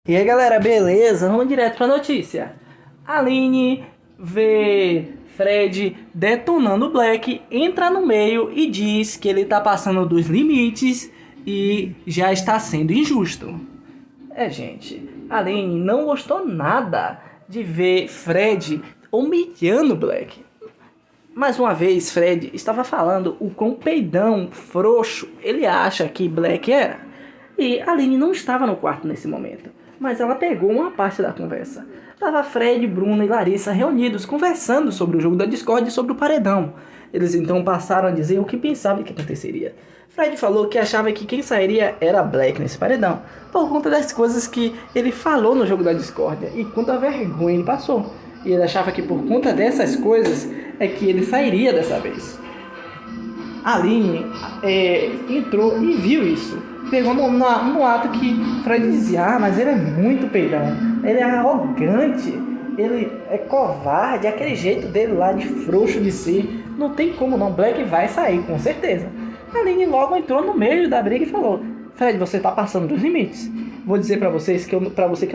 E aí galera, beleza? Vamos direto pra notícia. Aline vê Fred detonando o Black, entra no meio e diz que ele tá passando dos limites e já está sendo injusto. Gente, Aline não gostou nada de ver Fred humilhando o Black. Mais uma vez, Fred estava falando o quão peidão, frouxo ele acha que Black era. E Aline não estava no quarto nesse momento, mas ela pegou uma parte da conversa. Tava Fred, Bruno e Larissa reunidos conversando sobre o jogo da Discord e sobre o paredão. Eles então passaram a dizer o que pensavam que aconteceria. Fred falou que achava que quem sairia era Black nesse paredão, por conta das coisas que ele falou no jogo da Discord e quanta vergonha ele passou. E ele achava que por conta dessas coisas é que ele sairia dessa vez. Aline entrou e viu isso. Pegou no ato que Fred dizia, mas ele é muito peidão, ele é arrogante, ele é covarde, aquele jeito dele lá de frouxo de si, não tem como não, Black vai sair, com certeza. Aline logo entrou no meio da briga e falou, Fred, você tá passando dos limites. Vou dizer pra você que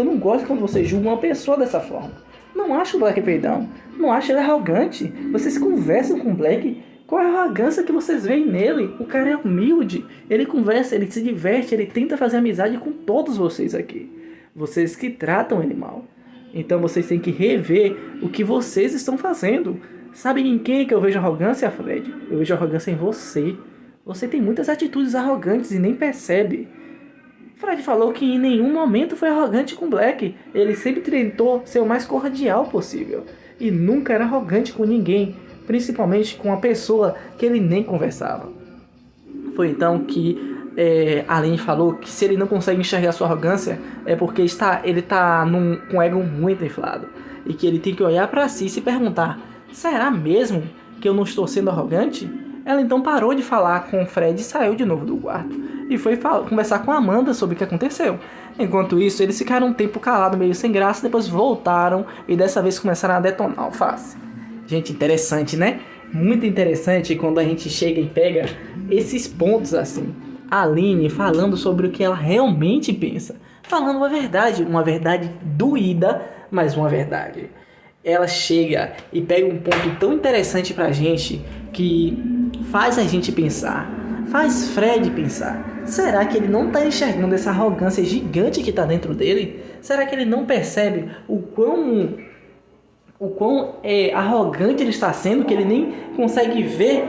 eu não gosto quando você julga uma pessoa dessa forma. Não acho o Black peidão, não acho ele arrogante, vocês conversam com o Black. Qual é a arrogância que vocês veem nele? O cara é humilde, ele conversa, ele se diverte, ele tenta fazer amizade com todos vocês aqui. Vocês que tratam ele mal. Então vocês têm que rever o que vocês estão fazendo. Sabe em quem que eu vejo arrogância, Fred? Eu vejo arrogância em você. Você tem muitas atitudes arrogantes e nem percebe. Fred falou que em nenhum momento foi arrogante com Black. Ele sempre tentou ser o mais cordial possível. E nunca era arrogante com ninguém. Principalmente com uma pessoa que ele nem conversava. Foi então que Aline falou que se ele não consegue enxergar sua arrogância é porque ele está com o ego muito inflado. E que ele tem que olhar para si e se perguntar, será mesmo que eu não estou sendo arrogante? Ela então parou de falar com o Fred e saiu de novo do quarto. E foi conversar com a Amanda sobre o que aconteceu. Enquanto isso, eles ficaram um tempo calados, meio sem graça, depois voltaram e dessa vez começaram a detonar a Alface. Gente, interessante, né? Muito interessante quando a gente chega e pega esses pontos assim. A Aline falando sobre o que ela realmente pensa. Falando uma verdade doída, mas uma verdade. Ela chega e pega um ponto tão interessante pra gente que faz a gente pensar. Faz Fred pensar. Será que ele não tá enxergando essa arrogância gigante que tá dentro dele? Será que ele não percebe o quão arrogante ele está sendo, que ele nem consegue ver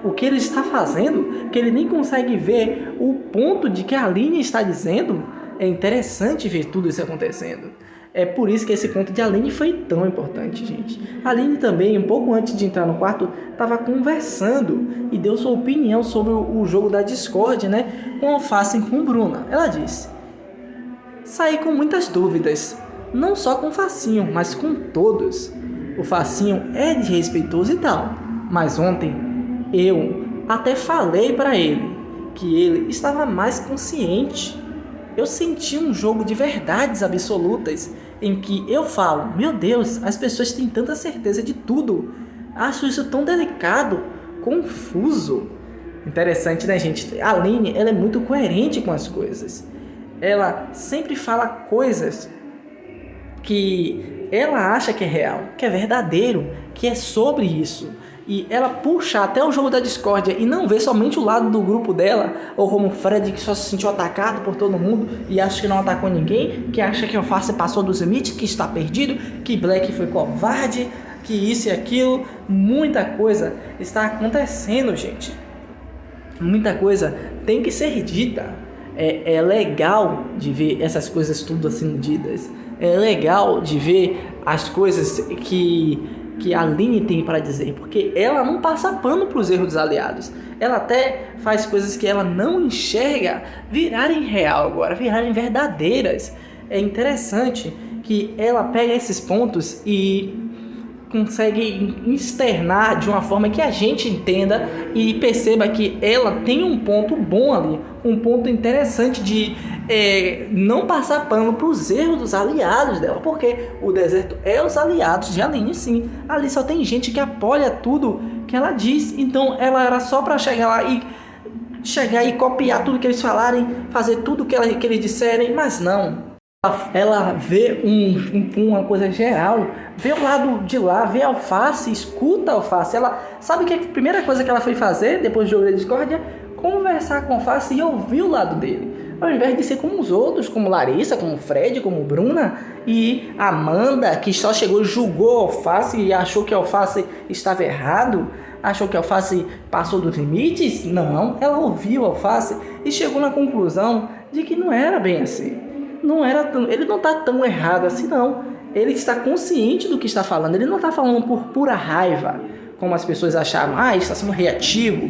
o que ele está fazendo, que ele nem consegue ver o ponto de que a Aline está dizendo? É interessante ver tudo isso acontecendo. É por isso que esse ponto de Aline foi tão importante, gente. A Aline também, um pouco antes de entrar no quarto, estava conversando e deu sua opinião sobre o jogo da Discord, né? Com Alface e com Bruna. Ela disse, saí com muitas dúvidas, não só com o Facinho, mas com todos. O Facinho é desrespeitoso e tal, mas ontem eu até falei pra ele que ele estava mais consciente. Eu senti um jogo de verdades absolutas em que eu falo, meu Deus, as pessoas têm tanta certeza de tudo. Acho isso tão delicado, confuso. Interessante, né, gente? A Aline, ela é muito coerente com as coisas. Ela sempre fala coisas que ela acha que é real, que é verdadeiro, que é sobre isso. E ela puxa até o jogo da discórdia e não vê somente o lado do grupo dela, ou como o Fred, que só se sentiu atacado por todo mundo e acha que não atacou ninguém, que acha que o Alface passou dos limites, que está perdido, que Black foi covarde, que isso e aquilo. Muita coisa está acontecendo, gente. Muita coisa tem que ser dita. É legal de ver essas coisas tudo assim ditas. É legal de ver as coisas que a Aline tem para dizer, porque ela não passa pano para os erros dos aliados. Ela até faz coisas que ela não enxerga virarem real agora, virarem verdadeiras. É interessante que ela pega esses pontos e consegue externar de uma forma que a gente entenda e perceba que ela tem um ponto bom ali, um ponto interessante de não passar pano para os erros dos aliados dela, porque o deserto é os aliados de Aline, sim. Ali só tem gente que apoia tudo que ela diz, então ela era só para chegar lá e copiar tudo que eles falarem, fazer tudo que eles disserem, mas não. Ela vê uma coisa geral, vê o lado de lá, vê a Alface, escuta a Alface. Ela sabe que a primeira coisa que ela foi fazer depois de ouvir a discórdia? Conversar com a Alface e ouvir o lado dele. Ao invés de ser como os outros, como Larissa, como Fred, como Bruna e Amanda, que só chegou e julgou a Alface e achou que a Alface estava errado, achou que a Alface passou dos limites. Não, ela ouviu a Alface e chegou na conclusão de que não era bem assim. Ele não está tão errado assim, não. Ele está consciente do que está falando. Ele não está falando por pura raiva, como as pessoas achavam. Ele está sendo reativo.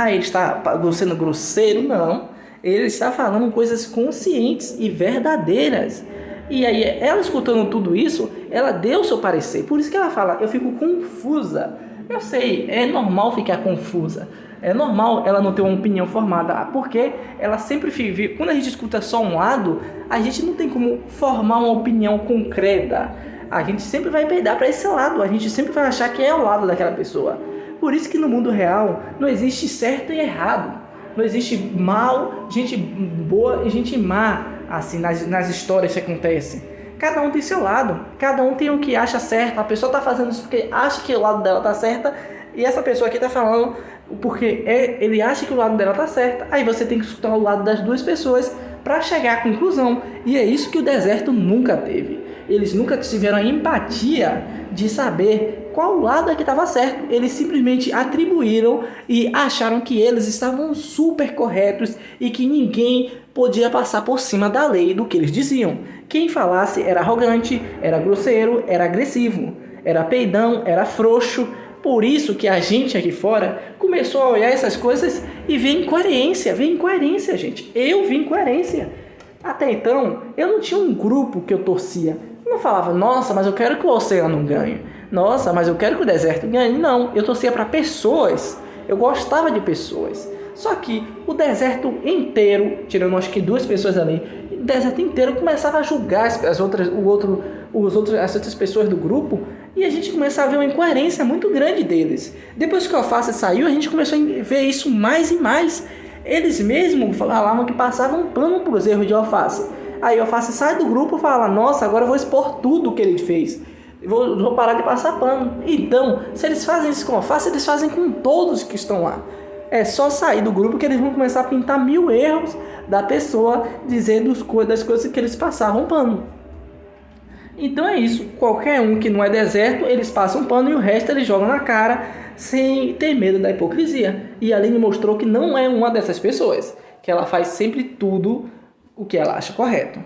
Ele está sendo grosseiro. Não. Ele está falando coisas conscientes e verdadeiras. E aí, ela escutando tudo isso, ela deu o seu parecer. Por isso que ela fala, eu fico confusa. Eu sei, é normal ficar confusa. É normal ela não ter uma opinião formada, porque ela sempre vive. Quando a gente escuta só um lado, a gente não tem como formar uma opinião concreta. A gente sempre vai peidar para esse lado, a gente sempre vai achar que é o lado daquela pessoa. Por isso que no mundo real não existe certo e errado. Não existe mal, gente boa e gente má, assim, nas histórias que acontecem. Cada um tem seu lado, cada um tem o que acha certo. A pessoa está fazendo isso porque acha que o lado dela está certo, e essa pessoa aqui está falando porque ele acha que o lado dela está certo. Aí você tem que escutar o lado das duas pessoas para chegar à conclusão. E é isso que o deserto nunca teve. Eles nunca tiveram a empatia de saber qual lado é que estava certo. Eles simplesmente atribuíram e acharam que eles estavam super corretos e que ninguém podia passar por cima da lei do que eles diziam. Quem falasse era arrogante, era grosseiro, era agressivo, era peidão, era frouxo. Por isso que a gente aqui fora começou a olhar essas coisas e ver incoerência, gente. Eu vi incoerência. Até então, eu não tinha um grupo que eu torcia. Eu não falava, nossa, mas eu quero que o oceano ganhe. Nossa, mas eu quero que o deserto ganhe. Não, eu torcia para pessoas. Eu gostava de pessoas. Só que o deserto inteiro, tirando acho que 2 pessoas ali, o deserto inteiro começava a julgar as outras pessoas do grupo, e a gente começava a ver uma incoerência muito grande deles. Depois que o Alface saiu, a gente começou a ver isso mais e mais. Eles mesmos falavam que passavam pano para os erros de Alface. Aí o Alface sai do grupo e fala, nossa, agora eu vou expor tudo o que ele fez. Vou parar de passar pano. Então, se eles fazem isso com o Alface, eles fazem com todos que estão lá. É só sair do grupo que eles vão começar a pintar 1000 erros da pessoa, dizendo das coisas que eles passavam pano. Então é isso. Qualquer um que não é deserto, eles passam pano e o resto eles jogam na cara sem ter medo da hipocrisia. E a Aline mostrou que não é uma dessas pessoas, que ela faz sempre tudo o que ela acha correto.